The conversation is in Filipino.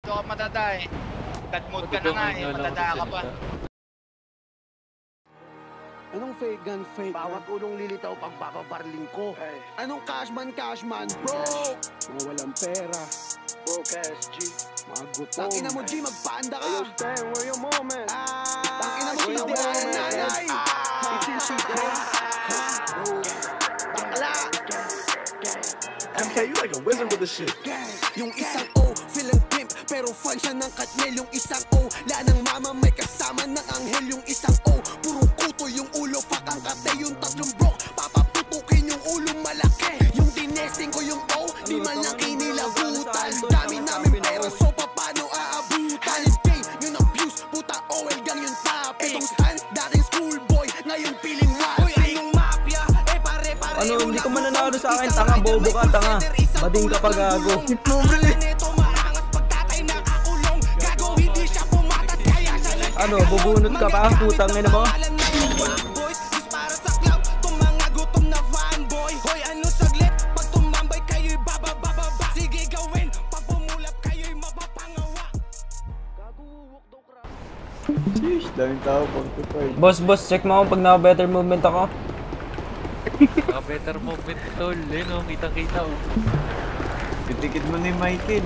ka matanda eh. God mode ka na nga eh, matanda ka pa. Anong fake gun, fake? Bawat ulong lilitaw pag bababarling ko. Anong cashman, bro? Mga walang pera. Broke ass G. Mga gutom. Tangina mo G, magpaanda ka. Ayo, Stan, where your mom at? Tangina mo, hindi mo ang nanay. Bakla. MK, you like a wizard with the shit. Yung isang O, feeling pimp, pero fan siya ng Katnel. Yung isang O, lanang mama, may kasama ng anghel. Yung isang O, puro kuto yung ulo, pakang kate. Yung tatlong block, papaputukin yung ulo malaki. Yung tinesting ko yung O, di man lang kinilabutan. Dami namin pera, so paano aabutan? Halid game, yung abuse, puta OL gang yung top. Itong stand, dating schoolboy, ngayon piling wild. Uy, anong mafia, eh pare-pare. Ano, hindi ka mananalo sa akin, tanga, bobo ka, tanga. Bading ka pa gago. Ano, bubunot ka pa? Putang ina mo? Sheesh, daming tao pag Boss, check mo ako pag naka-better movement ako. Naka-better movement tol, no? Kitang-kita oh. Pitikid mo ni Michael.